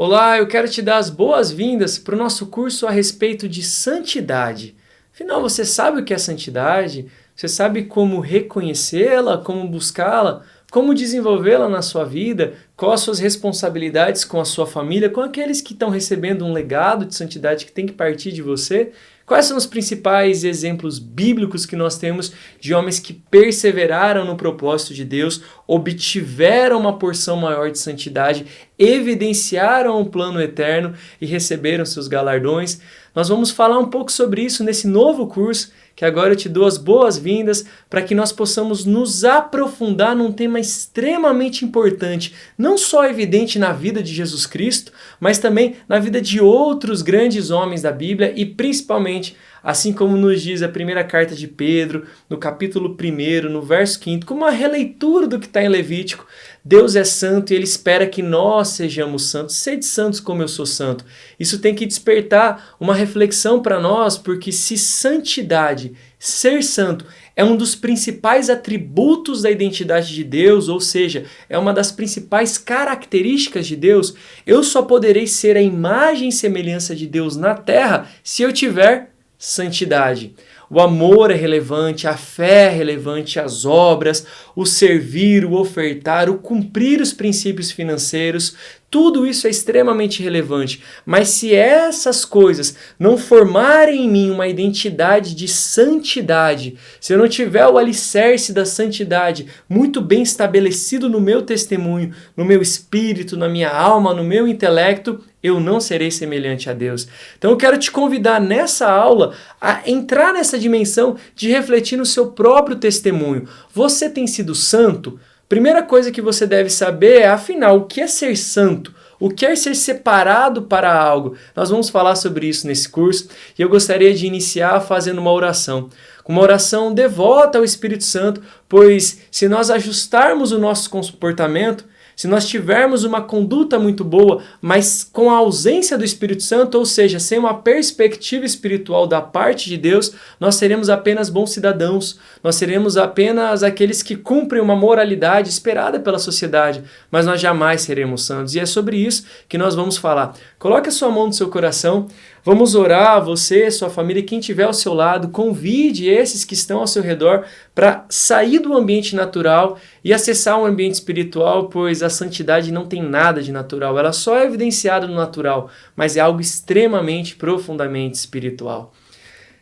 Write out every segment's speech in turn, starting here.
Olá, eu quero te dar as boas-vindas para o nosso curso a respeito de santidade. Afinal, você sabe o que é santidade? Você sabe como reconhecê-la, como buscá-la, como desenvolvê-la na sua vida, quais as suas responsabilidades com a sua família, com aqueles que estão recebendo um legado de santidade que tem que partir de você? Quais são os principais exemplos bíblicos que nós temos de homens que perseveraram no propósito de Deus, obtiveram uma porção maior de santidade, evidenciaram o plano eterno e receberam seus galardões? Nós vamos falar um pouco sobre isso nesse novo curso, que agora eu te dou as boas-vindas para que nós possamos nos aprofundar num tema extremamente importante, não só evidente na vida de Jesus Cristo, mas também na vida de outros grandes homens da Bíblia e principalmente, assim como nos diz a primeira carta de Pedro, no capítulo 1, no verso 5, como uma releitura do que está em Levítico. Deus é santo e Ele espera que nós sejamos santos. Sede santos como eu sou santo. Isso tem que despertar uma reflexão para nós, porque se santidade, ser santo, é um dos principais atributos da identidade de Deus, ou seja, é uma das principais características de Deus, eu só poderei ser a imagem e semelhança de Deus na terra se eu tiver santidade. O amor é relevante, a fé é relevante, as obras, o servir, o ofertar, o cumprir os princípios financeiros, tudo isso é extremamente relevante. Mas se essas coisas não formarem em mim uma identidade de santidade, se eu não tiver o alicerce da santidade muito bem estabelecido no meu testemunho, no meu espírito, na minha alma, no meu intelecto, eu não serei semelhante a Deus. Então eu quero te convidar nessa aula a entrar nessa dimensão de refletir no seu próprio testemunho. Você tem sido santo? Primeira coisa que você deve saber é, afinal, o que é ser santo? O que é ser separado para algo? Nós vamos falar sobre isso nesse curso e eu gostaria de iniciar fazendo uma oração. Uma oração devota ao Espírito Santo, pois se nós ajustarmos o nosso comportamento, se nós tivermos uma conduta muito boa, mas com a ausência do Espírito Santo, ou seja, sem uma perspectiva espiritual da parte de Deus, nós seremos apenas bons cidadãos, nós seremos apenas aqueles que cumprem uma moralidade esperada pela sociedade, mas nós jamais seremos santos. E é sobre isso que nós vamos falar. Coloque a sua mão no seu coração, vamos orar, você, sua família, quem estiver ao seu lado, convide esses que estão ao seu redor para sair do ambiente natural e acessar um ambiente espiritual, pois a santidade não tem nada de natural, ela só é evidenciada no natural, mas é algo extremamente, profundamente espiritual.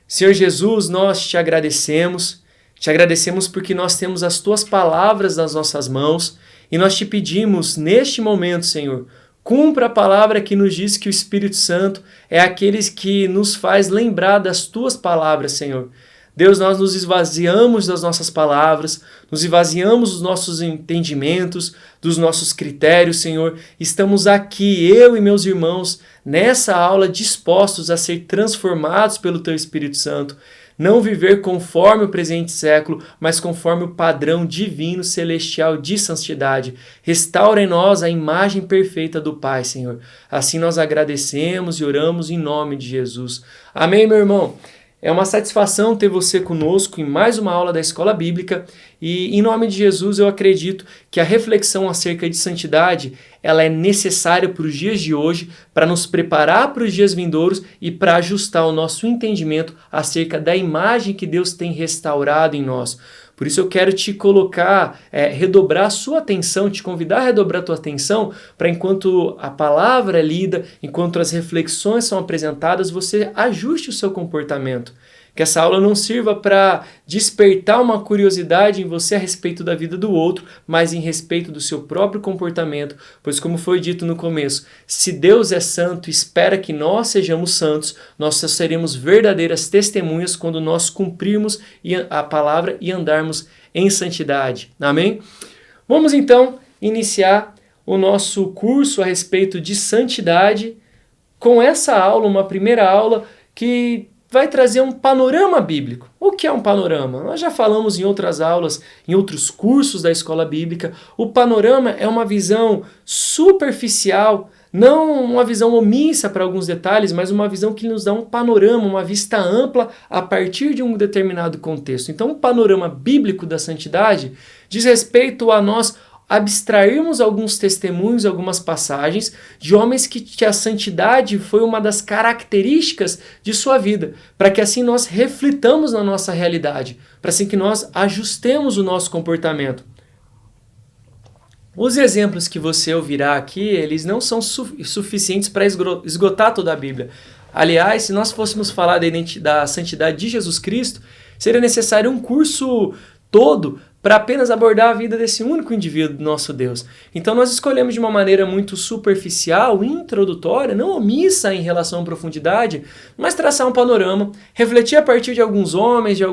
Senhor Jesus, nós te agradecemos porque nós temos as tuas palavras nas nossas mãos e nós te pedimos neste momento, Senhor, cumpra a palavra que nos diz que o Espírito Santo é aquele que nos faz lembrar das tuas palavras, Senhor. Deus, nós nos esvaziamos das nossas palavras, nos esvaziamos dos nossos entendimentos, dos nossos critérios, Senhor. Estamos aqui, eu e meus irmãos, nessa aula dispostos a ser transformados pelo Teu Espírito Santo. Não viver conforme o presente século, mas conforme o padrão divino celestial de santidade. Restaura em nós a imagem perfeita do Pai, Senhor. Assim nós agradecemos e oramos em nome de Jesus. Amém, meu irmão? É uma satisfação ter você conosco em mais uma aula da Escola Bíblica e, em nome de Jesus, eu acredito que a reflexão acerca de santidade ela é necessária para os dias de hoje, para nos preparar para os dias vindouros e para ajustar o nosso entendimento acerca da imagem que Deus tem restaurado em nós. Por isso eu quero te colocar, redobrar a sua atenção, te convidar a redobrar a tua atenção para enquanto a palavra é lida, enquanto as reflexões são apresentadas, você ajuste o seu comportamento. Que essa aula não sirva para despertar uma curiosidade em você a respeito da vida do outro, mas em respeito do seu próprio comportamento, pois como foi dito no começo, se Deus é santo e espera que nós sejamos santos, nós só seremos verdadeiras testemunhas quando nós cumprirmos a palavra e andarmos em santidade. Amém? Vamos então iniciar o nosso curso a respeito de santidade com essa aula, uma primeira aula que vai trazer um panorama bíblico. O que é um panorama? Nós já falamos em outras aulas, em outros cursos da Escola Bíblica. O panorama é uma visão superficial, não uma visão omissa para alguns detalhes, mas uma visão que nos dá um panorama, uma vista ampla a partir de um determinado contexto. Então, o panorama bíblico da santidade diz respeito a nós abstrairmos alguns testemunhos, algumas passagens de homens que a santidade foi uma das características de sua vida, para que assim nós reflitamos na nossa realidade, para assim que nós ajustemos o nosso comportamento. Os exemplos que você ouvirá aqui, eles não são suficientes para esgotar toda a Bíblia. Aliás, se nós fôssemos falar da santidade de Jesus Cristo, seria necessário um curso todo para apenas abordar a vida desse único indivíduo, nosso Deus. Então nós escolhemos de uma maneira muito superficial, introdutória, não omissa em relação à profundidade, mas traçar um panorama, refletir a partir de alguns homens, de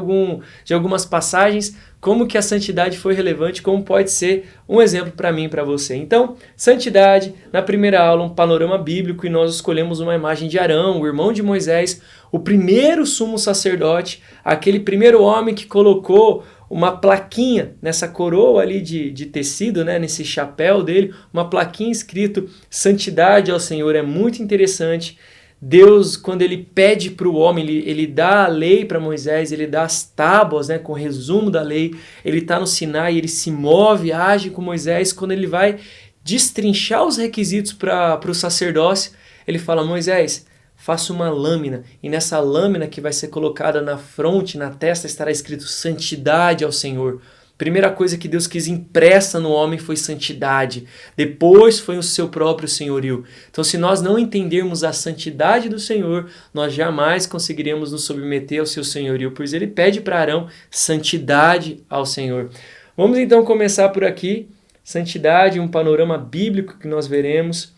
algumas passagens, como que a santidade foi relevante, como pode ser um exemplo para mim e para você. Então, santidade, na primeira aula, um panorama bíblico, e nós escolhemos uma imagem de Arão, o irmão de Moisés, o primeiro sumo sacerdote, aquele primeiro homem que colocou uma plaquinha nessa coroa ali de tecido, né, nesse chapéu dele, uma plaquinha escrito santidade ao Senhor. É muito interessante. Deus, quando ele pede para o homem, ele dá a lei para Moisés, ele dá as tábuas, né, com o resumo da lei, ele está no Sinai, ele se move, age com Moisés. Quando ele vai destrinchar os requisitos para o sacerdócio, ele fala: Moisés, faça uma lâmina, e nessa lâmina que vai ser colocada na fronte, na testa, estará escrito santidade ao Senhor. Primeira coisa que Deus quis impressa no homem foi santidade. Depois foi o seu próprio senhorio. Então, se nós não entendermos a santidade do Senhor, nós jamais conseguiremos nos submeter ao seu senhorio, pois ele pede para Arão santidade ao Senhor. Vamos então começar por aqui. Santidade, um panorama bíblico que nós veremos.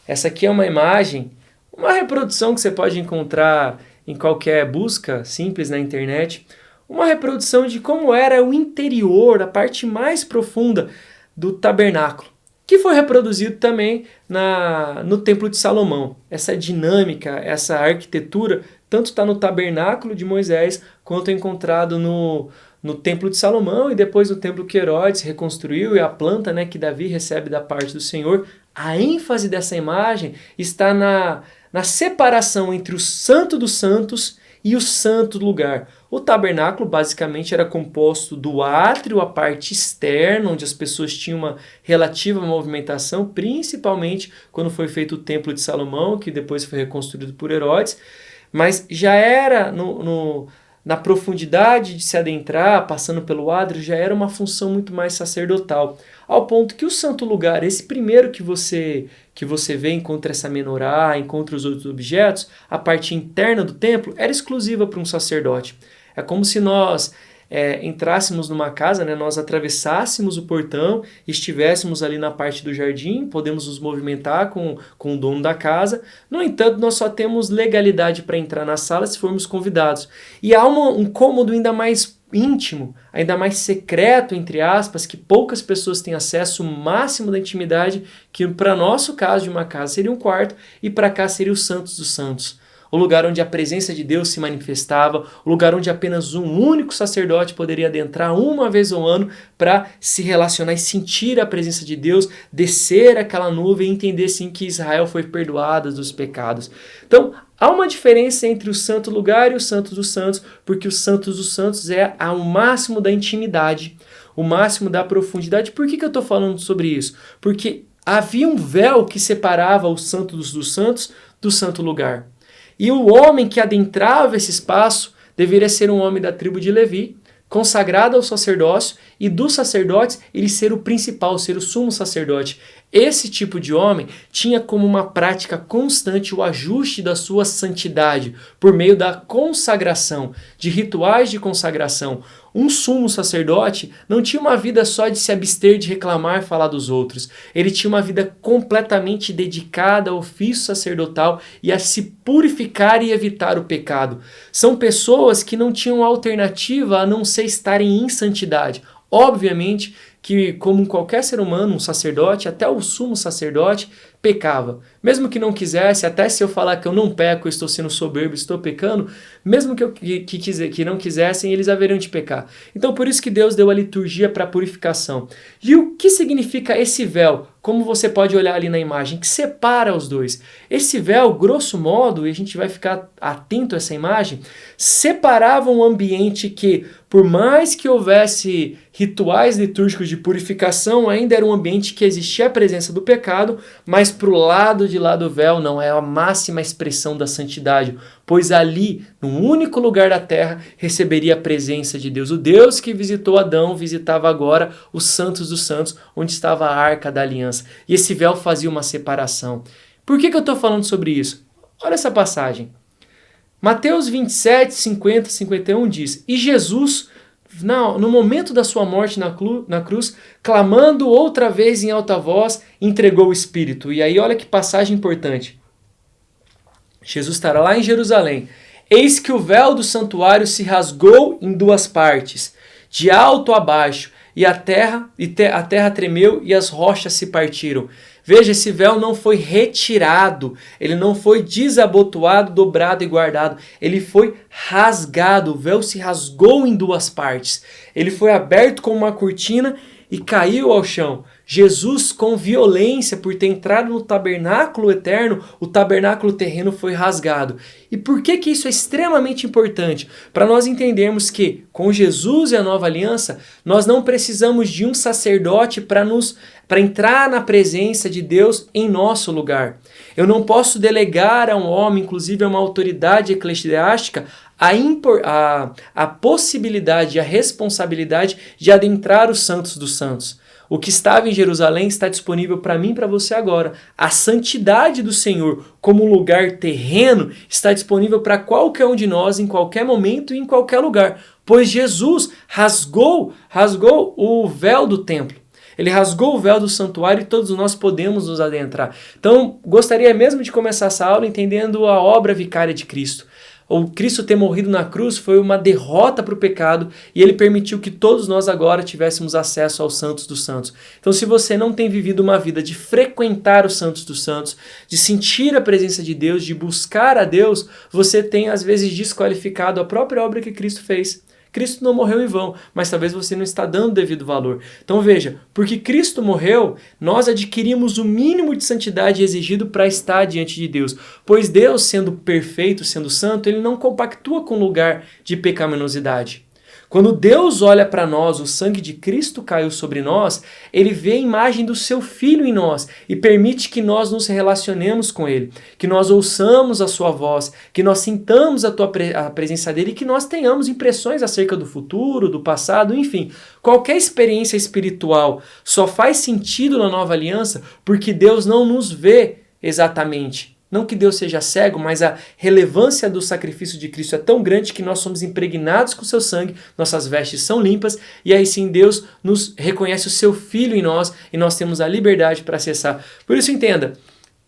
Essa aqui é uma imagem, uma reprodução que você pode encontrar em qualquer busca simples na internet. Uma reprodução de como era o interior, a parte mais profunda do tabernáculo, que foi reproduzido também no Templo de Salomão. Essa dinâmica, essa arquitetura, tanto está no tabernáculo de Moisés, quanto é encontrado no Templo de Salomão e depois no Templo que Herodes reconstruiu, e a planta, né, que Davi recebe da parte do Senhor. A ênfase dessa imagem está na separação entre o Santo dos Santos e o santo lugar. O tabernáculo basicamente era composto do átrio, a parte externa, onde as pessoas tinham uma relativa movimentação, principalmente quando foi feito o Templo de Salomão, que depois foi reconstruído por Herodes, mas já era na profundidade de se adentrar, passando pelo átrio, já era uma função muito mais sacerdotal, ao ponto que o santo lugar, esse primeiro que você vê, encontra essa menorá, encontra os outros objetos, a parte interna do templo era exclusiva para um sacerdote. É como se nós entrássemos numa casa, né, nós atravessássemos o portão, estivéssemos ali na parte do jardim, podemos nos movimentar com o dono da casa. No entanto, nós só temos legalidade para entrar na sala se formos convidados. E há um cômodo ainda mais íntimo, ainda mais secreto, entre aspas, que poucas pessoas têm acesso, o máximo da intimidade, que para nosso caso de uma casa seria um quarto, e para cá seria o Santos dos Santos. O lugar onde a presença de Deus se manifestava, o lugar onde apenas um único sacerdote poderia adentrar uma vez ao ano para se relacionar e sentir a presença de Deus, descer aquela nuvem e entender sim que Israel foi perdoada dos pecados. Então, há uma diferença entre o santo lugar e o Santo dos Santos, porque o Santo dos Santos é o máximo da intimidade, o máximo da profundidade. Por que eu estou falando sobre isso? Porque havia um véu que separava o Santo dos Santos do santo lugar. E o homem que adentrava esse espaço deveria ser um homem da tribo de Levi, consagrado ao sacerdócio, e dos sacerdotes ele ser o principal, ser o sumo sacerdote. Esse tipo de homem tinha como uma prática constante o ajuste da sua santidade por meio da consagração, de rituais de consagração. Um sumo sacerdote não tinha uma vida só de se abster de reclamar e falar dos outros. Ele tinha uma vida completamente dedicada ao ofício sacerdotal e a se purificar e evitar o pecado. São pessoas que não tinham alternativa a não ser estarem em santidade. Obviamente que, como qualquer ser humano, um sacerdote, até o sumo sacerdote, pecava. Mesmo que não quisesse, até se eu falar que eu não peco, eu estou sendo soberbo, estou pecando, mesmo que não quisessem, eles haveriam de pecar. Então por isso que Deus deu a liturgia para a purificação. E o que significa esse véu? Como você pode olhar ali na imagem, que separa os dois. Esse véu, grosso modo, e a gente vai ficar atento a essa imagem, separava um ambiente que, por mais que houvesse rituais litúrgicos de purificação, ainda era um ambiente que existia a presença do pecado, mas para o lado de lá do véu não é a máxima expressão da santidade, pois ali, num único lugar da terra, receberia a presença de Deus. O Deus que visitou Adão visitava agora os santos dos santos, onde estava a arca da aliança. E esse véu fazia uma separação. Por que eu estou falando sobre isso? Olha essa passagem. Mateus 27, 50, 51 diz: E Jesus, no momento da sua morte na cruz, clamando outra vez em alta voz, entregou o Espírito. E aí olha que passagem importante. Jesus estará lá em Jerusalém. Eis que o véu do santuário se rasgou em duas partes, de alto a baixo, e a terra tremeu e as rochas se partiram. Veja, esse véu não foi retirado, ele não foi desabotoado, dobrado e guardado, ele foi rasgado, o véu se rasgou em duas partes. Ele foi aberto como uma cortina e caiu ao chão. Jesus, com violência, por ter entrado no tabernáculo eterno, o tabernáculo terreno foi rasgado. E por que isso é extremamente importante? Para nós entendermos que, com Jesus e a nova aliança, nós não precisamos de um sacerdote para entrar na presença de Deus em nosso lugar. Eu não posso delegar a um homem, inclusive a uma autoridade eclesiástica, a possibilidade, a responsabilidade de adentrar os santos dos santos. O que estava em Jerusalém está disponível para mim e para você agora. A santidade do Senhor, como lugar terreno, está disponível para qualquer um de nós, em qualquer momento e em qualquer lugar. Pois Jesus rasgou o véu do templo. Ele rasgou o véu do santuário e todos nós podemos nos adentrar. Então, gostaria mesmo de começar essa aula entendendo a obra vicária de Cristo. O Cristo ter morrido na cruz foi uma derrota para o pecado e ele permitiu que todos nós agora tivéssemos acesso aos santos dos santos. Então, se você não tem vivido uma vida de frequentar os santos dos santos, de sentir a presença de Deus, de buscar a Deus, você tem às vezes desqualificado a própria obra que Cristo fez. Cristo não morreu em vão, mas talvez você não está dando devido valor. Então veja, porque Cristo morreu, nós adquirimos o mínimo de santidade exigido para estar diante de Deus. Pois Deus, sendo perfeito, sendo santo, ele não compactua com lugar de pecaminosidade. Quando Deus olha para nós, o sangue de Cristo caiu sobre nós, ele vê a imagem do seu Filho em nós e permite que nós nos relacionemos com ele, que nós ouçamos a sua voz, que nós sintamos a presença dele e que nós tenhamos impressões acerca do futuro, do passado, enfim. Qualquer experiência espiritual só faz sentido na nova aliança porque Deus não nos vê exatamente. Não que Deus seja cego, mas a relevância do sacrifício de Cristo é tão grande que nós somos impregnados com o seu sangue, nossas vestes são limpas, e aí sim Deus nos reconhece o seu Filho em nós e nós temos a liberdade para acessar. Por isso entenda,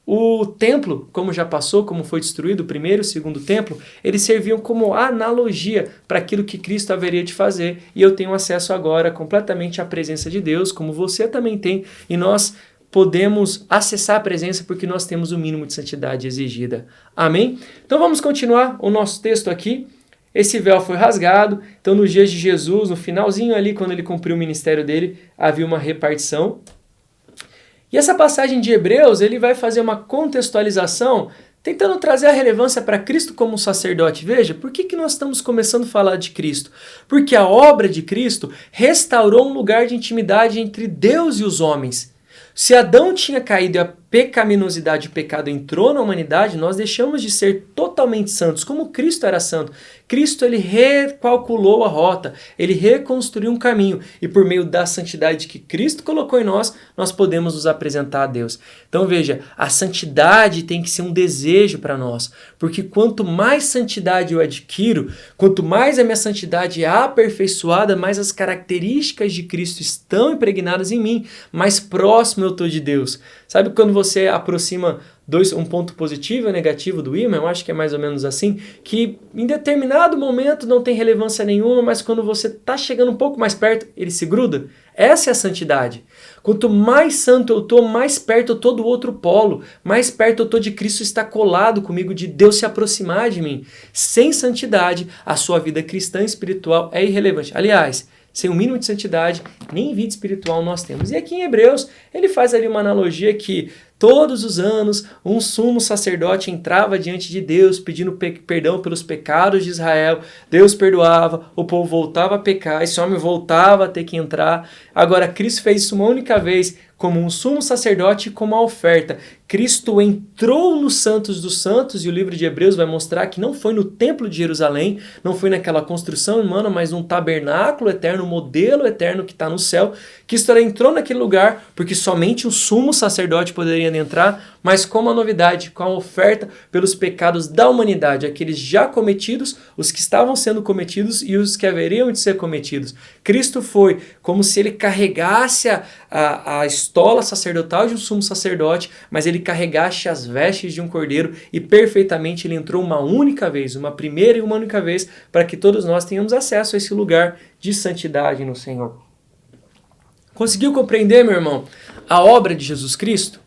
o templo, como já passou, como foi destruído, o primeiro e o segundo templo, eles serviam como analogia para aquilo que Cristo haveria de fazer, e eu tenho acesso agora completamente à presença de Deus, como você também tem, e nós podemos acessar a presença porque nós temos o mínimo de santidade exigida. Amém? Então vamos continuar o nosso texto aqui. Esse véu foi rasgado, então nos dias de Jesus, no finalzinho ali, quando ele cumpriu o ministério dele, havia uma repartição. E essa passagem de Hebreus, ele vai fazer uma contextualização, tentando trazer a relevância para Cristo como sacerdote. Veja, por que nós estamos começando a falar de Cristo? Porque a obra de Cristo restaurou um lugar de intimidade entre Deus e os homens. Se Adão tinha caído e a pecaminosidade e o pecado entrou na humanidade, nós deixamos de ser totalmente santos, como Cristo era santo. Cristo, ele recalculou a rota, ele reconstruiu um caminho, e por meio da santidade que Cristo colocou em nós, nós podemos nos apresentar a Deus. Então veja, a santidade tem que ser um desejo para nós, porque quanto mais santidade eu adquiro, quanto mais a minha santidade é aperfeiçoada, mais as características de Cristo estão impregnadas em mim, mais próximo eu estou de Deus. Sabe quando você aproxima um ponto positivo e um negativo do ímã, eu acho que é mais ou menos assim, que em determinado momento não tem relevância nenhuma, mas quando você está chegando um pouco mais perto, ele se gruda. Essa é a santidade. Quanto mais santo eu estou, mais perto eu estou do outro polo, mais perto eu estou de Cristo estar colado comigo, de Deus se aproximar de mim. Sem santidade, a sua vida cristã e espiritual é irrelevante. Aliás, sem o mínimo de santidade, nem vida espiritual nós temos. E aqui em Hebreus, ele faz ali uma analogia que todos os anos um sumo sacerdote entrava diante de Deus pedindo perdão pelos pecados de Israel. Deus perdoava, o povo voltava a pecar, esse homem voltava a ter que entrar. Agora Cristo fez isso uma única vez como um sumo sacerdote e como uma oferta. Cristo entrou nos Santos dos Santos e o livro de Hebreus vai mostrar que não foi no Templo de Jerusalém, não foi naquela construção humana, mas num tabernáculo eterno, um modelo eterno que está no céu. Cristo entrou naquele lugar porque somente o sumo sacerdote poderia entrar, mas com uma novidade, com a oferta pelos pecados da humanidade, aqueles já cometidos, os que estavam sendo cometidos e os que haveriam de ser cometidos. Cristo foi como se ele carregasse a estola sacerdotal de um sumo sacerdote, mas ele carregasse as vestes de um cordeiro e perfeitamente ele entrou uma única vez, uma primeira e uma única vez, para que todos nós tenhamos acesso a esse lugar de santidade no Senhor. Conseguiu compreender, meu irmão? A obra de Jesus Cristo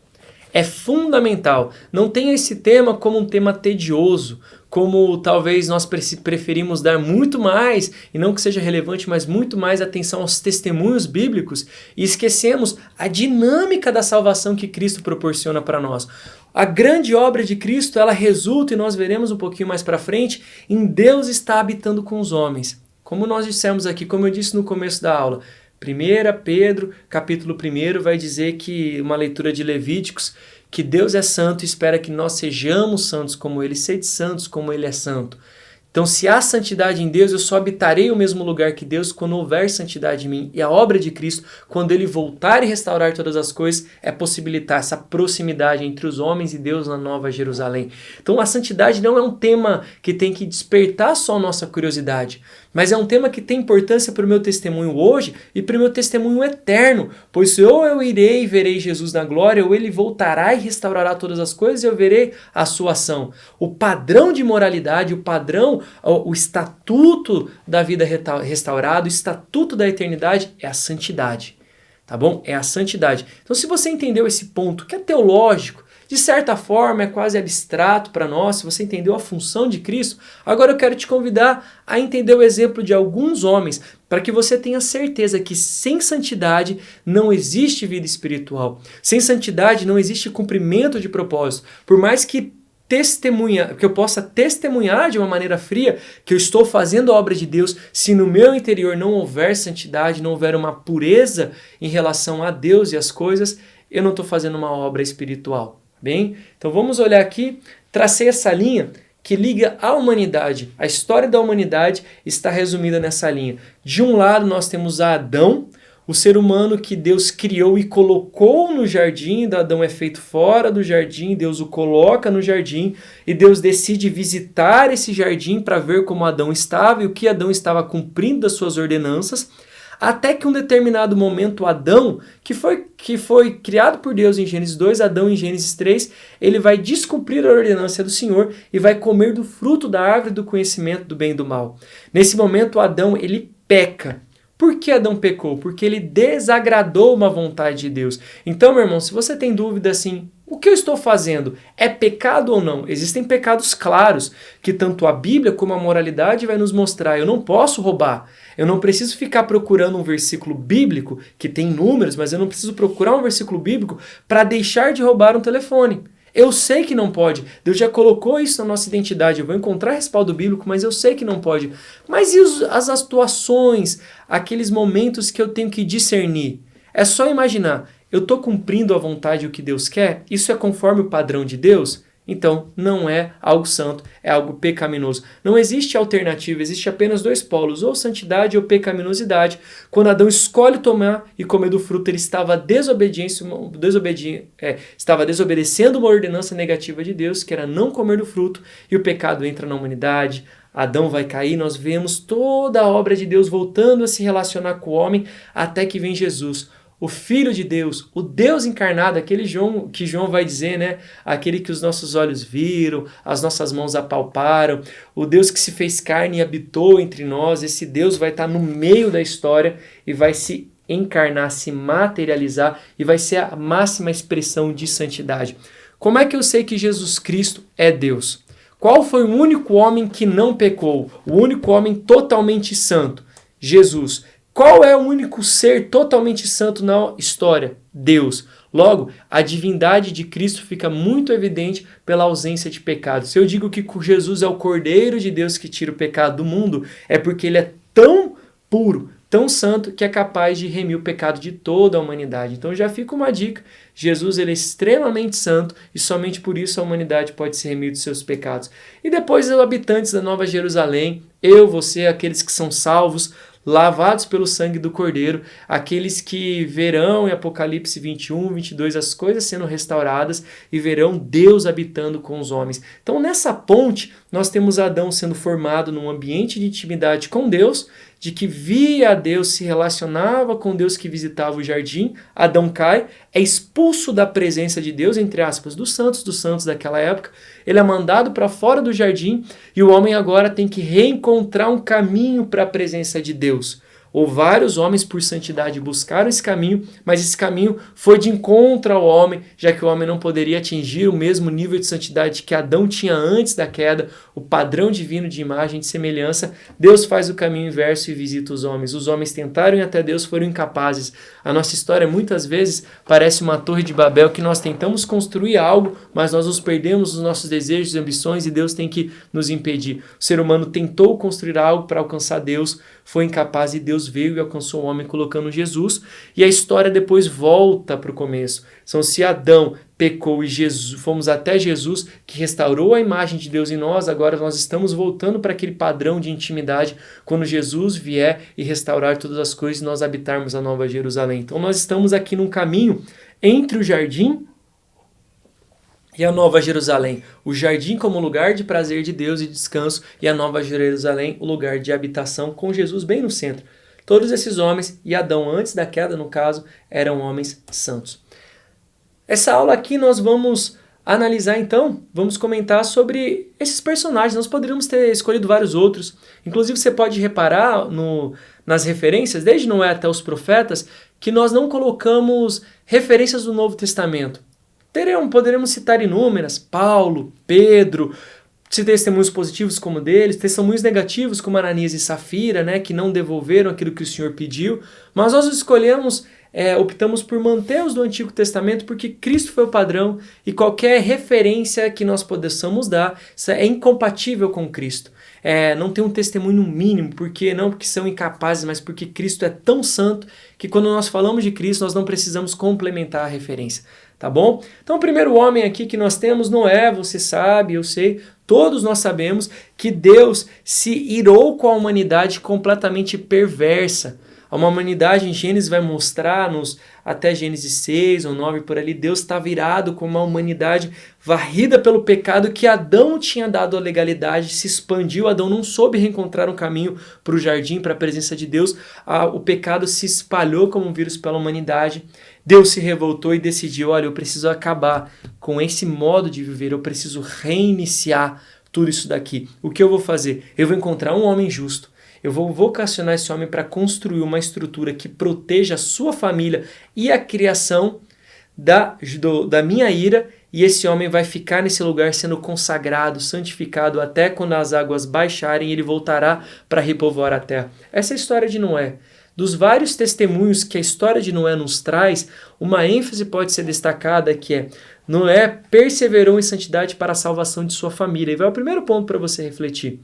é fundamental. Não tenha esse tema como um tema tedioso, como talvez nós preferimos dar muito mais, e não que seja relevante, mas muito mais atenção aos testemunhos bíblicos, e esquecemos a dinâmica da salvação que Cristo proporciona para nós. A grande obra de Cristo, ela resulta, e nós veremos um pouquinho mais para frente, em Deus estar habitando com os homens. Como nós dissemos aqui, como eu disse no começo da aula, 1 Pedro, capítulo 1, vai dizer que, uma leitura de Levíticos, que Deus é santo e espera que nós sejamos santos como Ele, sede santos como Ele é santo. Então, se há santidade em Deus, eu só habitarei o mesmo lugar que Deus quando houver santidade em mim. E a obra de Cristo, quando Ele voltar e restaurar todas as coisas, é possibilitar essa proximidade entre os homens e Deus na Nova Jerusalém. Então, a santidade não é um tema que tem que despertar só a nossa curiosidade, mas é um tema que tem importância para o meu testemunho hoje e para o meu testemunho eterno, pois ou eu irei e verei Jesus na glória, ou Ele voltará e restaurará todas as coisas e eu verei a sua ação. O padrão de moralidade, o estatuto da vida restaurada, o estatuto da eternidade é a santidade, tá bom? É a santidade. Então, se você entendeu esse ponto, que é teológico, de certa forma é quase abstrato para nós, se você entendeu a função de Cristo, agora eu quero te convidar a entender o exemplo de alguns homens, para que você tenha certeza que sem santidade não existe vida espiritual. Sem santidade não existe cumprimento de propósito. Por mais que eu possa testemunhar de uma maneira fria que eu estou fazendo a obra de Deus, se no meu interior não houver santidade, não houver uma pureza em relação a Deus e as coisas, eu não estou fazendo uma obra espiritual. Bem, então vamos olhar aqui, tracei essa linha que liga a humanidade. A história da humanidade está resumida nessa linha. De um lado nós temos Adão, o ser humano que Deus criou e colocou no jardim. Adão é feito fora do jardim, Deus o coloca no jardim e Deus decide visitar esse jardim para ver como Adão estava e o que Adão estava cumprindo das suas ordenanças. Até que um determinado momento, Adão, que foi criado por Deus em Gênesis 2, Adão em Gênesis 3, ele vai descumprir a ordenança do Senhor e vai comer do fruto da árvore do conhecimento do bem e do mal. Nesse momento, Adão, ele peca. Por que Adão pecou? Porque ele desagradou uma vontade de Deus. Então, meu irmão, se você tem dúvida assim, o que eu estou fazendo é pecado ou não? Existem pecados claros que tanto a Bíblia como a moralidade vai nos mostrar. Eu não posso roubar. Eu não preciso ficar procurando um versículo bíblico que tem números, mas eu não preciso procurar um versículo bíblico para deixar de roubar um telefone. Eu sei que não pode. Deus já colocou isso na nossa identidade. Eu vou encontrar respaldo bíblico, mas eu sei que não pode. Mas e as atuações, aqueles momentos que eu tenho que discernir? É só imaginar. Eu estou cumprindo a vontade e o que Deus quer? Isso é conforme o padrão de Deus? Então, não é algo santo, é algo pecaminoso. Não existe alternativa, existe apenas dois polos, ou santidade ou pecaminosidade. Quando Adão escolhe tomar e comer do fruto, ele estava desobedecendo uma ordenança negativa de Deus, que era não comer do fruto, e o pecado entra na humanidade. Adão vai cair, nós vemos toda a obra de Deus voltando a se relacionar com o homem, até que vem Jesus. o Filho de Deus, o Deus encarnado, aquele João, que João vai dizer, né? Aquele que os nossos olhos viram, as nossas mãos apalparam, o Deus que se fez carne e habitou entre nós, esse Deus vai estar no meio da história e vai se encarnar, se materializar e vai ser a máxima expressão de santidade. Como é que eu sei que Jesus Cristo é Deus? Qual foi o único homem que não pecou? O único homem totalmente santo? Jesus. Qual é o único ser totalmente santo na história? Deus. Logo, a divindade de Cristo fica muito evidente pela ausência de pecado. Se eu digo que Jesus é o Cordeiro de Deus que tira o pecado do mundo, é porque ele é tão puro, tão santo, que é capaz de remir o pecado de toda a humanidade. Então já fica uma dica, Jesus ele é extremamente santo e somente por isso a humanidade pode se remir dos seus pecados. E depois os habitantes da Nova Jerusalém, eu, você, aqueles que são salvos, lavados pelo sangue do Cordeiro, aqueles que verão em Apocalipse 21, 22 as coisas sendo restauradas e verão Deus habitando com os homens. Então nessa ponte nós temos Adão sendo formado num ambiente de intimidade com Deus, de que via a Deus, se relacionava com Deus que visitava o jardim. Adão cai, é expulso da presença de Deus, entre aspas, dos santos daquela época. Ele é mandado para fora do jardim e o homem agora tem que reencontrar um caminho para a presença de Deus. Ou vários homens por santidade buscaram esse caminho, mas esse caminho foi de encontro ao homem, já que o homem não poderia atingir o mesmo nível de santidade que Adão tinha antes da queda, o padrão divino de imagem e semelhança. Deus faz o caminho inverso e visita os homens. Os homens tentaram ir até Deus, foram incapazes. A nossa história muitas vezes parece uma torre de Babel que nós tentamos construir algo, mas nós nos perdemos nos nossos desejos e ambições e Deus tem que nos impedir. O ser humano tentou construir algo para alcançar Deus, foi incapaz e Deus veio e alcançou o homem colocando Jesus, e a história depois volta para o começo. Então, se Adão pecou e fomos até Jesus, que restaurou a imagem de Deus em nós, agora nós estamos voltando para aquele padrão de intimidade quando Jesus vier e restaurar todas as coisas e nós habitarmos a Nova Jerusalém. Então nós estamos aqui num caminho entre o jardim e a Nova Jerusalém. O jardim como lugar de prazer de Deus e descanso, e a Nova Jerusalém, o lugar de habitação com Jesus bem no centro. Todos esses homens, e Adão antes da queda no caso, eram homens santos. Essa aula aqui nós vamos analisar então, vamos comentar sobre esses personagens. Nós poderíamos ter escolhido vários outros. Inclusive você pode reparar nas referências, desde Noé até os profetas, que nós não colocamos referências do Novo Testamento. Poderemos citar inúmeras, Paulo, Pedro, se testemunhos positivos como deles, testemunhos negativos como Ananias e Safira, né, que não devolveram aquilo que o Senhor pediu, mas nós optamos por manter os do Antigo Testamento porque Cristo foi o padrão e qualquer referência que nós possamos dar é incompatível com Cristo. Não tem um testemunho mínimo, porque são incapazes, mas porque Cristo é tão santo que quando nós falamos de Cristo nós não precisamos complementar a referência. Tá bom? Então o primeiro homem aqui que nós temos, Noé, você sabe, eu sei, todos nós sabemos que Deus se irou com a humanidade completamente perversa. Uma humanidade em Gênesis vai mostrar-nos, até Gênesis 6 ou 9 por ali, Deus está virado com uma humanidade varrida pelo pecado que Adão tinha dado a legalidade, se expandiu, Adão não soube reencontrar um caminho para o jardim, para a presença de Deus, o pecado se espalhou como um vírus pela humanidade, Deus se revoltou e decidiu, olha, eu preciso acabar com esse modo de viver, eu preciso reiniciar tudo isso daqui. O que eu vou fazer? Eu vou encontrar um homem justo, eu vou vocacionar esse homem para construir uma estrutura que proteja a sua família e a criação da minha ira, e esse homem vai ficar nesse lugar sendo consagrado, santificado, até quando as águas baixarem, ele voltará para repovoar a terra. Essa é a história de Noé. Dos vários testemunhos que a história de Noé nos traz, uma ênfase pode ser destacada que é Noé perseverou em santidade para a salvação de sua família. E vai o primeiro ponto para você refletir.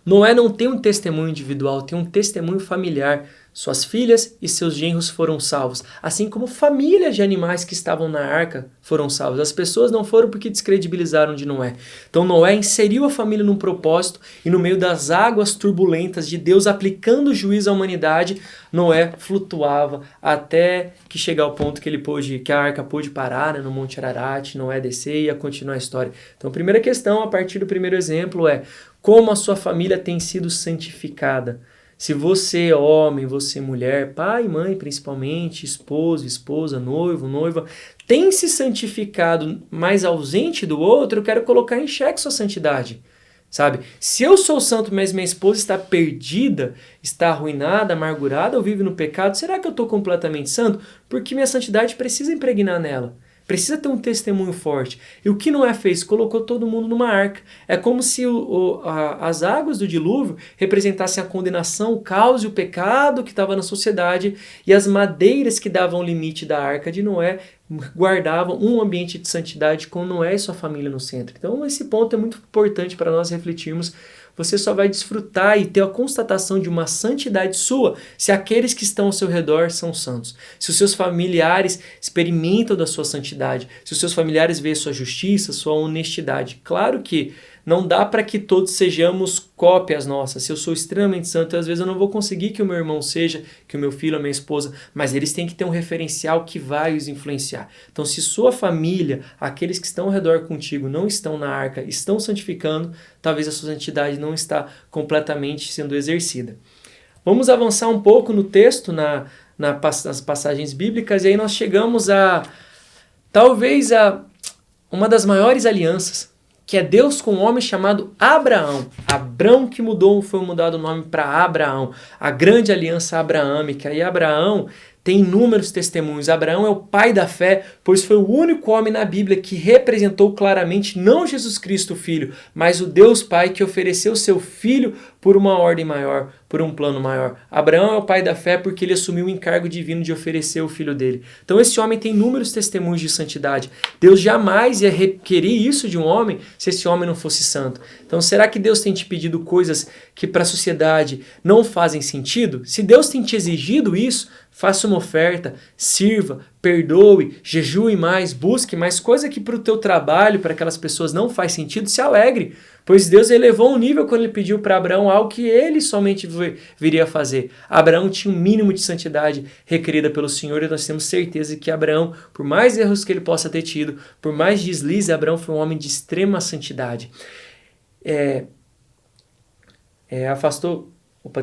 Noé não tem um testemunho individual, tem um testemunho familiar. Suas filhas e seus genros foram salvos, assim como famílias de animais que estavam na arca foram salvos. As pessoas não foram porque descredibilizaram de Noé. Então Noé inseriu a família num propósito e no meio das águas turbulentas de Deus aplicando o juízo à humanidade, Noé flutuava até que chegar ao ponto que a arca pôde parar, né, no Monte Ararat, Noé descer e ia continuar a história. Então a primeira questão, a partir do primeiro exemplo, é como a sua família tem sido santificada. Se você, homem, você, mulher, pai, mãe, principalmente, esposo, esposa, noivo, noiva, tem se santificado mais ausente do outro, eu quero colocar em xeque sua santidade. Sabe? Se eu sou santo, mas minha esposa está perdida, está arruinada, amargurada ou vive no pecado, será que eu estou completamente santo? Porque minha santidade precisa impregnar nela. Precisa ter um testemunho forte. E o que Noé fez? Colocou todo mundo numa arca. É como se as águas do dilúvio representassem a condenação, o caos e o pecado que estava na sociedade, e as madeiras que davam o limite da arca de Noé guardavam um ambiente de santidade com Noé e sua família no centro. Então esse ponto é muito importante para nós refletirmos. Você só vai desfrutar e ter a constatação de uma santidade sua se aqueles que estão ao seu redor são santos. Se os seus familiares experimentam da sua santidade, se os seus familiares veem sua justiça, sua honestidade. Claro que não dá para que todos sejamos cópias nossas. Se eu sou extremamente santo, às vezes eu não vou conseguir que o meu irmão seja, que o meu filho, a minha esposa, mas eles têm que ter um referencial que vai os influenciar. Então, se sua família, aqueles que estão ao redor contigo, não estão na arca, estão santificando, talvez a sua santidade não está completamente sendo exercida. Vamos avançar um pouco no texto, nas passagens bíblicas, e aí nós chegamos talvez a uma das maiores alianças, que é Deus com um homem chamado Abraão. Abrão que foi mudado o nome para Abraão. A grande aliança abraâmica. E Abraão tem inúmeros testemunhos. Abraão é o pai da fé, pois foi o único homem na Bíblia que representou claramente não Jesus Cristo, o Filho, mas o Deus Pai que ofereceu seu Filho por uma ordem maior, por um plano maior. Abraão é o pai da fé porque ele assumiu o encargo divino de oferecer o filho dele. Então esse homem tem inúmeros testemunhos de santidade. Deus jamais ia requerer isso de um homem se esse homem não fosse santo. Então será que Deus tem te pedido coisas que para a sociedade não fazem sentido? Se Deus tem te exigido isso, faça uma oferta, sirva, perdoe, jejue mais, busque mais, coisa que para o teu trabalho, para aquelas pessoas não faz sentido, se alegre. Pois Deus elevou um nível quando ele pediu para Abraão algo que ele somente viria a fazer. Abraão tinha um mínimo de santidade requerida pelo Senhor e nós temos certeza que Abraão, por mais erros que ele possa ter tido, por mais deslize, Abraão foi um homem de extrema santidade.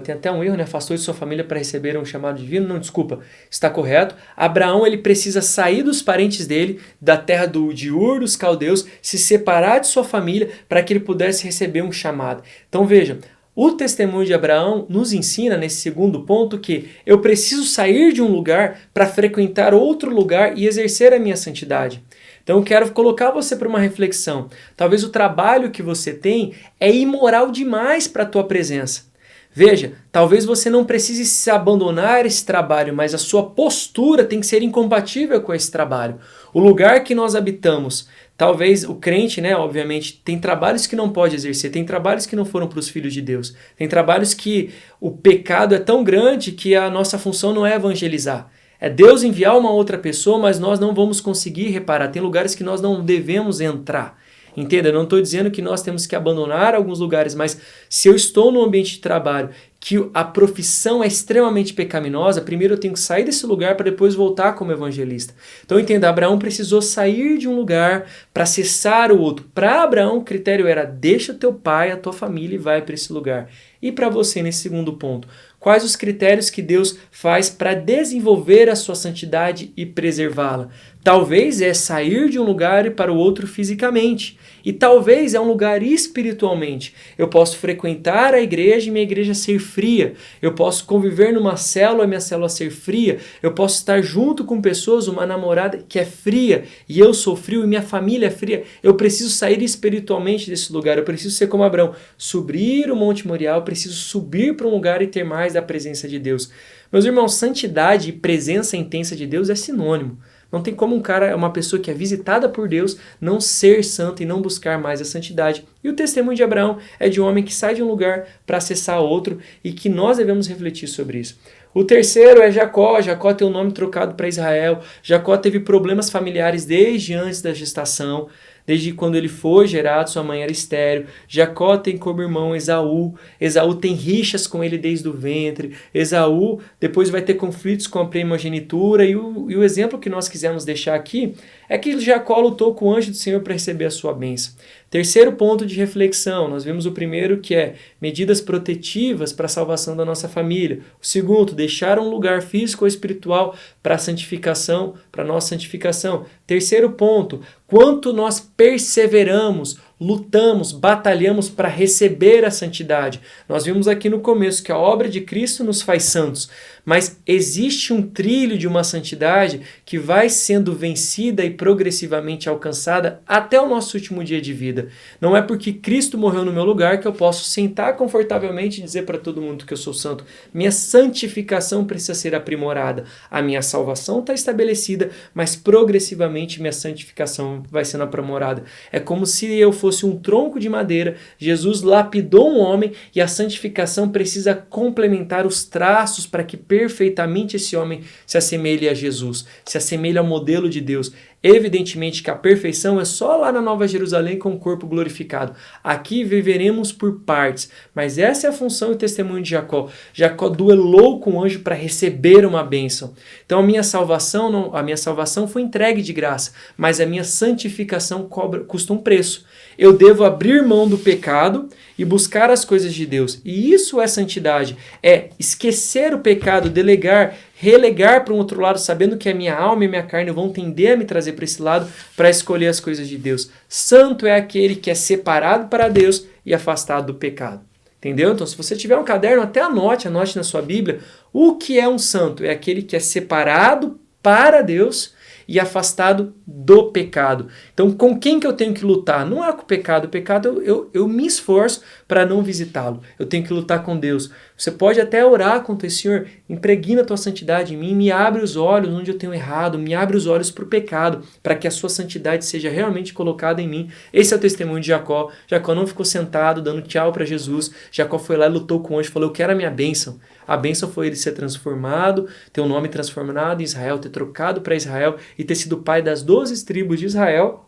Tem até um erro, né? Afastou de sua família para receber um chamado divino. Não, desculpa, está correto. Abraão, ele precisa sair dos parentes dele, da terra de Ur, dos caldeus, se separar de sua família para que ele pudesse receber um chamado. Então veja, o testemunho de Abraão nos ensina, nesse segundo ponto, que eu preciso sair de um lugar para frequentar outro lugar e exercer a minha santidade. Então eu quero colocar você para uma reflexão. Talvez o trabalho que você tem é imoral demais para a tua presença. Veja, talvez você não precise se abandonar esse trabalho, mas a sua postura tem que ser incompatível com esse trabalho. O lugar que nós habitamos, talvez o crente, né, obviamente, tem trabalhos que não pode exercer, tem trabalhos que não foram para os filhos de Deus, tem trabalhos que o pecado é tão grande que a nossa função não é evangelizar. É Deus enviar uma outra pessoa, mas nós não vamos conseguir reparar. Tem lugares que nós não devemos entrar. Entenda, eu não estou dizendo que nós temos que abandonar alguns lugares, mas se eu estou num ambiente de trabalho que a profissão é extremamente pecaminosa, primeiro eu tenho que sair desse lugar para depois voltar como evangelista. Então entenda, Abraão precisou sair de um lugar para acessar o outro. Para Abraão o critério era deixa teu pai, a tua família e vai para esse lugar. E para você nesse segundo ponto, quais os critérios que Deus faz para desenvolver a sua santidade e preservá-la? Talvez é sair de um lugar para o outro fisicamente. E talvez é um lugar espiritualmente. Eu posso frequentar a igreja e minha igreja ser fria. Eu posso conviver numa célula e minha célula ser fria. Eu posso estar junto com pessoas, uma namorada que é fria e eu sou frio e minha família é fria. Eu preciso sair espiritualmente desse lugar. Eu preciso ser como Abraão. Subir o Monte Moriá, eu preciso subir para um lugar e ter mais da presença de Deus. Meus irmãos, santidade e presença intensa de Deus é sinônimo. Não tem como uma pessoa que é visitada por Deus, não ser santo e não buscar mais a santidade. E o testemunho de Abraão é de um homem que sai de um lugar para acessar outro e que nós devemos refletir sobre isso. O terceiro é Jacó. Jacó tem o nome trocado para Israel. Jacó teve problemas familiares desde antes da gestação. Desde quando ele foi gerado, sua mãe era estéril. Jacó tem como irmão Esaú. Esaú tem rixas com ele desde o ventre. Esaú depois vai ter conflitos com a primogenitura. E o exemplo que nós quisemos deixar aqui É que Jacó lutou com o anjo do Senhor para receber a sua bênção. Terceiro ponto de reflexão, nós vimos o primeiro que é medidas protetivas para a salvação da nossa família. O segundo, deixar um lugar físico ou espiritual para a santificação, para a nossa santificação. Terceiro ponto, quanto nós perseveramos, lutamos, batalhamos para receber a santidade. Nós vimos aqui no começo que a obra de Cristo nos faz santos, mas existe um trilho de uma santidade que vai sendo vencida e progressivamente alcançada até o nosso último dia de vida. Não é porque Cristo morreu no meu lugar que eu posso sentar confortavelmente e dizer para todo mundo que eu sou santo. Minha santificação precisa ser aprimorada. A minha salvação está estabelecida, mas progressivamente minha santificação vai sendo aprimorada. É como se eu fosse um tronco de madeira, Jesus lapidou um homem e a santificação precisa complementar os traços para que perfeitamente esse homem se assemelhe a Jesus, se assemelhe ao modelo de Deus. Evidentemente que a perfeição é só lá na Nova Jerusalém com o corpo glorificado. Aqui viveremos por partes, mas essa é a função e testemunho de Jacó. Jacó duelou com o anjo para receber uma bênção. Então a minha salvação foi entregue de graça, mas a minha santificação custa um preço. Eu devo abrir mão do pecado e buscar as coisas de Deus. E isso é santidade, é esquecer o pecado, delegar, relegar para um outro lado, sabendo que a minha alma e minha carne vão tender a me trazer para esse lado para escolher as coisas de Deus. Santo é aquele que é separado para Deus e afastado do pecado. Entendeu? Então, se você tiver um caderno, até anote na sua Bíblia, o que é um santo? É aquele que é separado para Deus e afastado do pecado. Então, com quem que eu tenho que lutar? Não é com o pecado. O pecado, eu me esforço para não visitá-lo. Eu tenho que lutar com Deus. Você pode até orar com o Senhor, impregna a tua santidade em mim, me abre os olhos onde eu tenho errado, me abre os olhos para o pecado, para que a sua santidade seja realmente colocada em mim. Esse é o testemunho de Jacó. Jacó não ficou sentado dando tchau para Jesus. Jacó foi lá e lutou com o anjo, falou, eu quero a minha bênção. A bênção foi ele ser transformado, ter um nome transformado em Israel, ter trocado para Israel e ter sido pai das 12 tribos de Israel,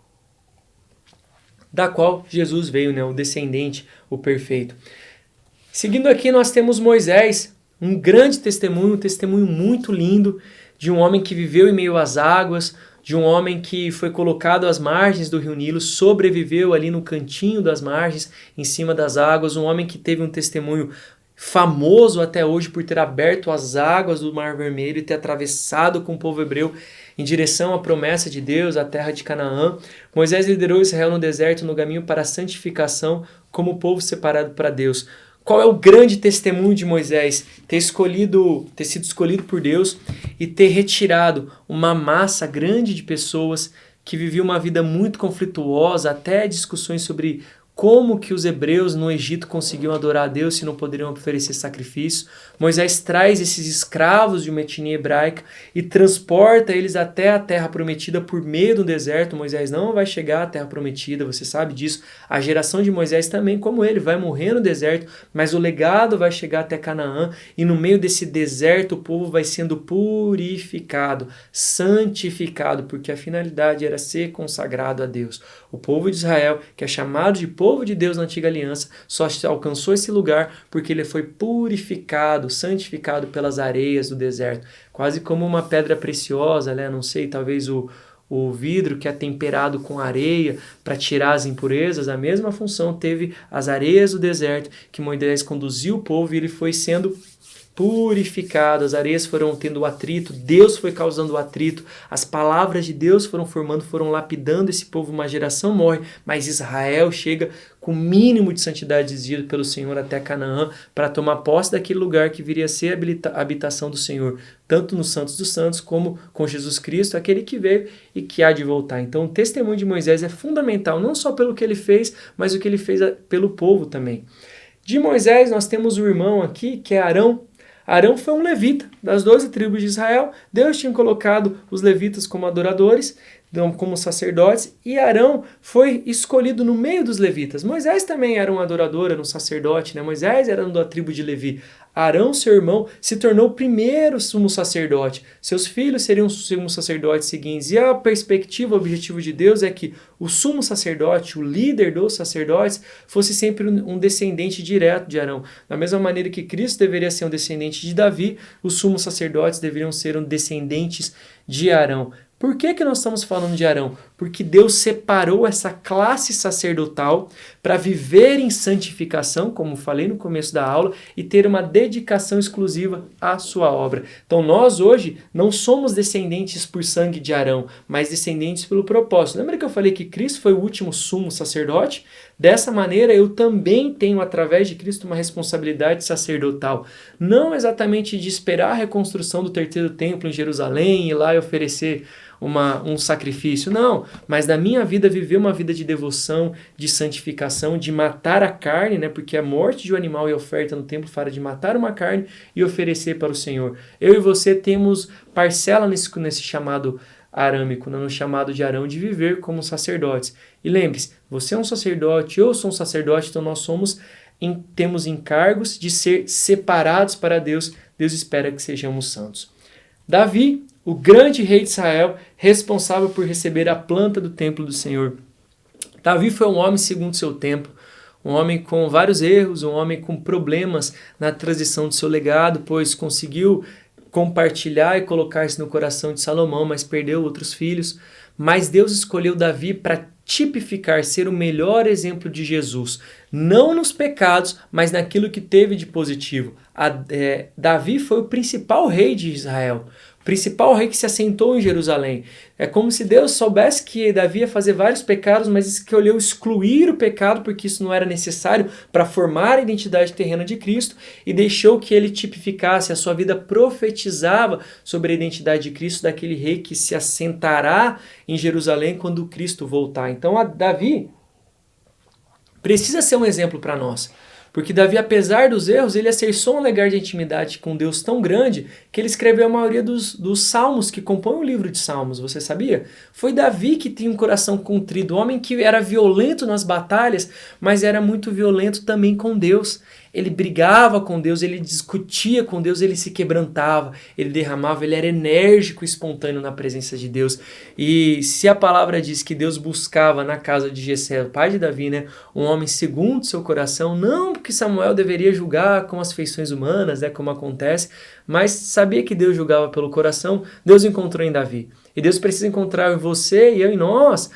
da qual Jesus veio, né, o descendente, o perfeito. Seguindo aqui, nós temos Moisés, um grande testemunho, um testemunho muito lindo de um homem que viveu em meio às águas, de um homem que foi colocado às margens do rio Nilo, sobreviveu ali no cantinho das margens, em cima das águas, um homem que teve um testemunho famoso até hoje por ter aberto as águas do Mar Vermelho e ter atravessado com o povo hebreu em direção à promessa de Deus, à terra de Canaã. Moisés liderou Israel no deserto no caminho para a santificação como povo separado para Deus. Qual é o grande testemunho de Moisés? Ter sido escolhido por Deus e ter retirado uma massa grande de pessoas que viviam uma vida muito conflituosa, até discussões sobre como que os hebreus no Egito conseguiam adorar a Deus se não poderiam oferecer sacrifício. Moisés traz esses escravos de uma etnia hebraica e transporta eles até a terra prometida por meio do deserto. Moisés não vai chegar à terra prometida, você sabe disso. A geração de Moisés também, como ele, vai morrer no deserto, mas o legado vai chegar até Canaã e no meio desse deserto o povo vai sendo purificado, santificado, porque a finalidade era ser consagrado a Deus. O povo de Israel, que é chamado de povo de Deus na antiga aliança, só alcançou esse lugar porque ele foi purificado, santificado pelas areias do deserto, quase como uma pedra preciosa, né? Não sei, talvez o vidro que é temperado com areia para tirar as impurezas, a mesma função teve as areias do deserto que Moisés conduziu o povo e ele foi sendo purificado, as areias foram tendo atrito, Deus foi causando o atrito, as palavras de Deus foram lapidando esse povo, uma geração morre, mas Israel chega com o mínimo de santidade exigido pelo Senhor até Canaã, para tomar posse daquele lugar que viria a ser a habitação do Senhor, tanto nos Santos dos Santos, como com Jesus Cristo, aquele que veio e que há de voltar. Então o testemunho de Moisés é fundamental, não só pelo que ele fez, mas o que ele fez pelo povo também. De Moisés nós temos o irmão aqui, que é Arão. Arão foi um levita das 12 tribos de Israel. Deus tinha colocado os levitas como adoradores, como sacerdotes, e Arão foi escolhido no meio dos levitas. Moisés também era um adorador, era um sacerdote, né? Moisés era da tribo de Levi. Arão, seu irmão, se tornou o primeiro sumo sacerdote. Seus filhos seriam sumos sacerdotes seguintes. E a perspectiva, o objetivo de Deus é que o sumo sacerdote, o líder dos sacerdotes, fosse sempre um descendente direto de Arão. Da mesma maneira que Cristo deveria ser um descendente de Davi, os sumos sacerdotes deveriam ser descendentes de Arão. Por que nós estamos falando de Arão? Porque Deus separou essa classe sacerdotal para viver em santificação, como falei no começo da aula, e ter uma dedicação exclusiva à sua obra. Então nós hoje não somos descendentes por sangue de Arão, mas descendentes pelo propósito. Lembra que eu falei que Cristo foi o último sumo sacerdote? Dessa maneira eu também tenho através de Cristo uma responsabilidade sacerdotal. Não exatamente de esperar a reconstrução do terceiro templo em Jerusalém e ir lá e oferecer um sacrifício, não, mas da minha vida viver uma vida de devoção, de santificação, de matar a carne, né? Porque a morte de um animal e a oferta no templo fala de matar uma carne e oferecer para o Senhor. Eu e você temos parcela nesse chamado arâmico, no chamado de Arão, de viver como sacerdotes. E lembre-se, você é um sacerdote, eu sou um sacerdote, então nós temos encargos de ser separados para Deus. Deus espera que sejamos santos. Davi, o grande rei de Israel, responsável por receber a planta do templo do Senhor. Davi foi um homem segundo seu tempo, um homem com vários erros, um homem com problemas na transição do seu legado, pois conseguiu compartilhar e colocar-se no coração de Salomão, mas perdeu outros filhos. Mas Deus escolheu Davi para tipificar, ser o melhor exemplo de Jesus, não nos pecados, mas naquilo que teve de positivo. Davi foi o principal rei de Israel, o principal rei que se assentou em Jerusalém. É como se Deus soubesse que Davi ia fazer vários pecados, mas escolheu excluir o pecado, porque isso não era necessário para formar a identidade terrena de Cristo, e deixou que ele tipificasse, a sua vida profetizava sobre a identidade de Cristo, daquele rei que se assentará em Jerusalém quando Cristo voltar. Então, Davi precisa ser um exemplo para nós. Porque Davi, apesar dos erros, ele acessou um lugar de intimidade com Deus tão grande que ele escreveu a maioria dos salmos que compõem o livro de Salmos, você sabia? Foi Davi que tinha um coração contrito, um homem que era violento nas batalhas, mas era muito violento também com Deus. Ele brigava com Deus, ele discutia com Deus, ele se quebrantava, ele derramava, ele era enérgico e espontâneo na presença de Deus. E se a palavra diz que Deus buscava na casa de Jessé, o pai de Davi, né, um homem segundo seu coração, não porque Samuel deveria julgar com as feições humanas, né, como acontece, mas sabia que Deus julgava pelo coração, Deus encontrou em Davi. E Deus precisa encontrar em você e eu em nós,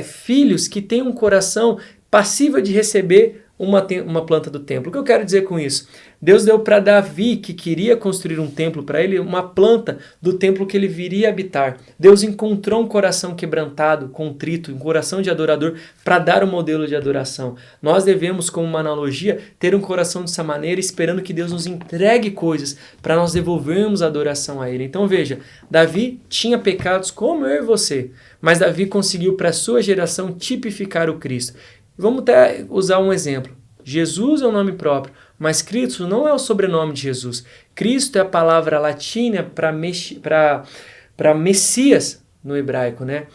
filhos que têm um coração passível de receber uma planta do templo. O que eu quero dizer com isso? Deus deu para Davi, que queria construir um templo para ele, uma planta do templo que ele viria habitar. Deus encontrou um coração quebrantado, contrito, um coração de adorador para dar um modelo de adoração. Nós devemos, como uma analogia, ter um coração dessa maneira, esperando que Deus nos entregue coisas para nós devolvermos a adoração a ele. Então veja, Davi tinha pecados como eu e você, mas Davi conseguiu para a sua geração tipificar o Cristo. Vamos até usar um exemplo. Jesus é o nome próprio, mas Cristo não é o sobrenome de Jesus. Cristo é a palavra latina para Messias no hebraico, né?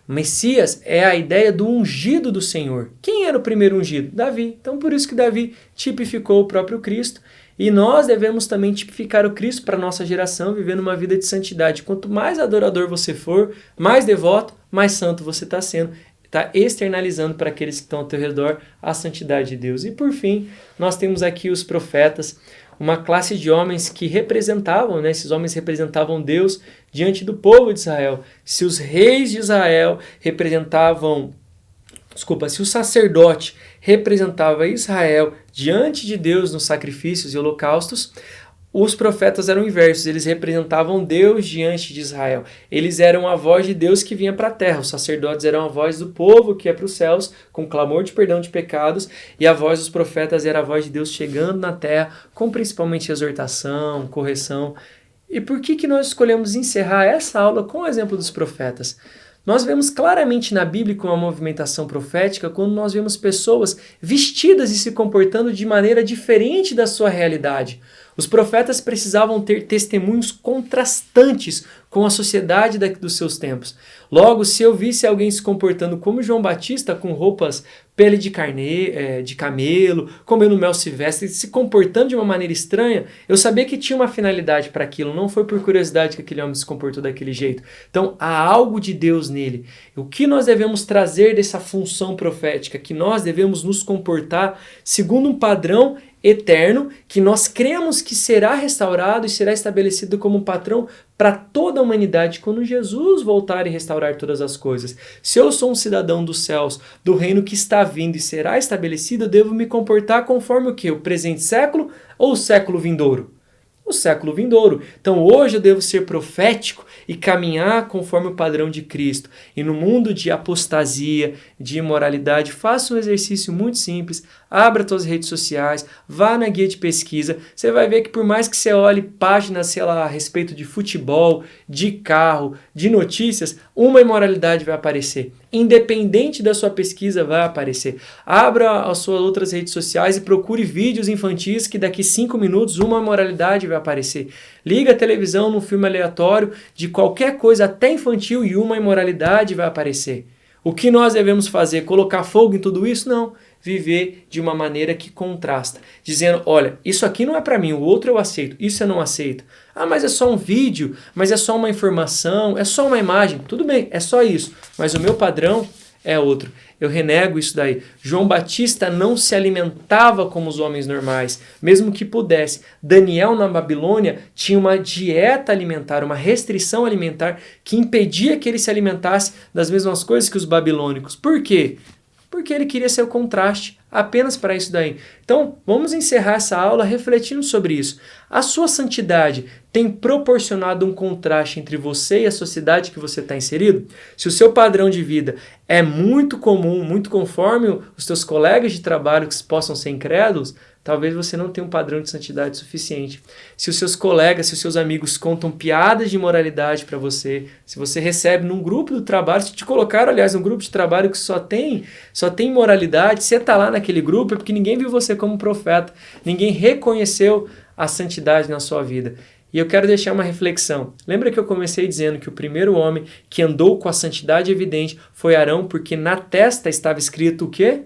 Messias é a ideia do ungido do Senhor. Quem era o primeiro ungido? Davi. Então por isso que Davi tipificou o próprio Cristo. E nós devemos também tipificar o Cristo para a nossa geração, vivendo uma vida de santidade. Quanto mais adorador você for, mais devoto, mais santo você está sendo. Está externalizando para aqueles que estão ao teu redor a santidade de Deus. E por fim, nós temos aqui os profetas, uma classe de homens que representavam, né? Esses homens representavam Deus diante do povo de Israel. Se os reis de Israel se o sacerdote representava Israel diante de Deus nos sacrifícios e holocaustos, os profetas eram inversos, eles representavam Deus diante de Israel. Eles eram a voz de Deus que vinha para a terra. Os sacerdotes eram a voz do povo que ia para os céus com clamor de perdão de pecados, e a voz dos profetas era a voz de Deus chegando na terra com principalmente exortação, correção. E por que nós escolhemos encerrar essa aula com o exemplo dos profetas? Nós vemos claramente na Bíblia com a movimentação profética quando nós vemos pessoas vestidas e se comportando de maneira diferente da sua realidade. Os profetas precisavam ter testemunhos contrastantes com a sociedade dos seus tempos. Logo, se eu visse alguém se comportando como João Batista, com roupas pele de camelo, comendo mel silvestre, se comportando de uma maneira estranha, eu sabia que tinha uma finalidade para aquilo, não foi por curiosidade que aquele homem se comportou daquele jeito. Então, há algo de Deus nele. O que nós devemos trazer dessa função profética? Que nós devemos nos comportar segundo um padrão eterno que nós cremos que será restaurado e será estabelecido como um padrão para toda a humanidade quando Jesus voltar e restaurar todas as coisas. Se eu sou um cidadão dos céus, do reino que está vindo e será estabelecido, eu devo me comportar conforme o quê? O presente século ou o século vindouro? O século vindouro. Então hoje eu devo ser profético e caminhar conforme o padrão de Cristo. E no mundo de apostasia, de imoralidade, faça um exercício muito simples, abra suas redes sociais, vá na guia de pesquisa, você vai ver que por mais que você olhe páginas, sei lá, a respeito de futebol, de carro, de notícias, uma imoralidade vai aparecer. Independente da sua pesquisa, vai aparecer. Abra as suas outras redes sociais e procure vídeos infantis que daqui 5 minutos uma imoralidade vai aparecer. Liga a televisão num filme aleatório de qualquer coisa, até infantil, e uma imoralidade vai aparecer. O que nós devemos fazer? Colocar fogo em tudo isso? Não. Viver de uma maneira que contrasta. Dizendo, olha, isso aqui não é para mim, o outro eu aceito, isso eu não aceito. Ah, mas é só um vídeo, mas é só uma informação, é só uma imagem. Tudo bem, é só isso. Mas o meu padrão é outro. Eu renego isso daí. João Batista não se alimentava como os homens normais, mesmo que pudesse. Daniel na Babilônia tinha uma dieta alimentar, uma restrição alimentar que impedia que ele se alimentasse das mesmas coisas que os babilônicos. Por quê? Porque ele queria ser o contraste apenas para isso daí. Então, vamos encerrar essa aula refletindo sobre isso. A sua santidade tem proporcionado um contraste entre você e a sociedade que você está inserido? Se o seu padrão de vida é muito comum, muito conforme os seus colegas de trabalho que possam ser incrédulos, talvez você não tenha um padrão de santidade suficiente. Se os seus colegas, se os seus amigos contam piadas de imoralidade para você, se você recebe num grupo do trabalho, se te colocaram, aliás, num grupo de trabalho que só tem imoralidade, você está lá naquele grupo é porque ninguém viu você como profeta, ninguém reconheceu a santidade na sua vida. E eu quero deixar uma reflexão. Lembra que eu comecei dizendo que o primeiro homem que andou com a santidade evidente foi Arão, porque na testa estava escrito o quê?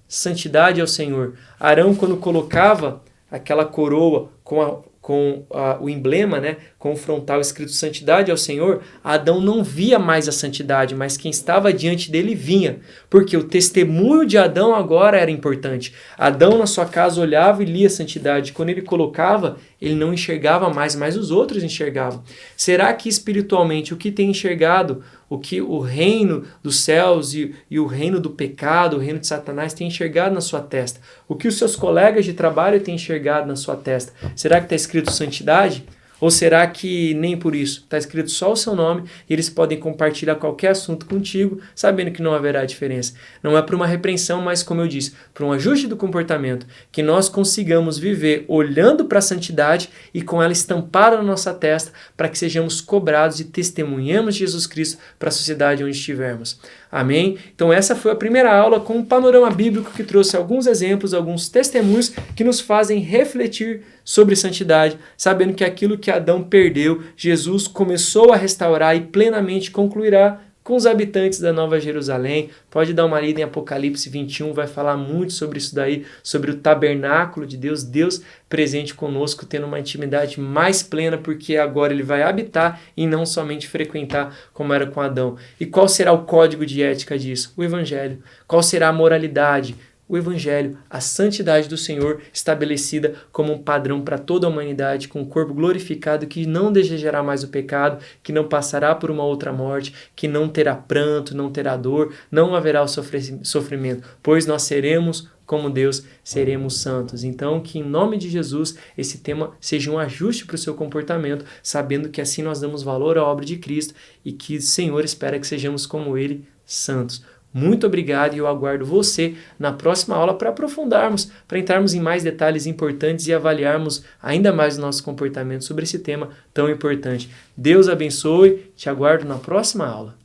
Santidade ao Senhor. Arão, quando colocava aquela coroa com o emblema, né, com o frontal escrito santidade ao Senhor, Adão não via mais a santidade, mas quem estava diante dele vinha, porque o testemunho de Adão agora era importante. Adão na sua casa olhava e lia a santidade. Quando ele colocava, ele não enxergava mais, mas os outros enxergavam. Será que espiritualmente o que tem enxergado, o que o reino dos céus e o reino do pecado, o reino de Satanás tem enxergado na sua testa? O que os seus colegas de trabalho têm enxergado na sua testa? Será que está escrito santidade? Ou será que nem por isso? Está escrito só o seu nome e eles podem compartilhar qualquer assunto contigo, sabendo que não haverá diferença. Não é para uma repreensão, mas como eu disse, para um ajuste do comportamento, que nós consigamos viver olhando para a santidade e com ela estampada na nossa testa, para que sejamos cobrados e testemunhemos Jesus Cristo para a sociedade onde estivermos. Amém? Então essa foi a primeira aula com um panorama bíblico que trouxe alguns exemplos, alguns testemunhos que nos fazem refletir sobre santidade, sabendo que aquilo que Adão perdeu, Jesus começou a restaurar e plenamente concluirá com os habitantes da Nova Jerusalém. Pode dar uma lida em Apocalipse 21, vai falar muito sobre isso daí, sobre o tabernáculo de Deus, Deus presente conosco, tendo uma intimidade mais plena, porque agora ele vai habitar e não somente frequentar como era com Adão. E qual será o código de ética disso? O Evangelho. Qual será a moralidade? O Evangelho, a santidade do Senhor estabelecida como um padrão para toda a humanidade, com um corpo glorificado que não desejará mais o pecado, que não passará por uma outra morte, que não terá pranto, não terá dor, não haverá o sofrimento, pois nós seremos como Deus, seremos santos. Então, que em nome de Jesus, esse tema seja um ajuste para o seu comportamento, sabendo que assim nós damos valor à obra de Cristo e que o Senhor espera que sejamos como Ele, santos. Muito obrigado e eu aguardo você na próxima aula para aprofundarmos, para entrarmos em mais detalhes importantes e avaliarmos ainda mais o nosso comportamento sobre esse tema tão importante. Deus abençoe, te aguardo na próxima aula.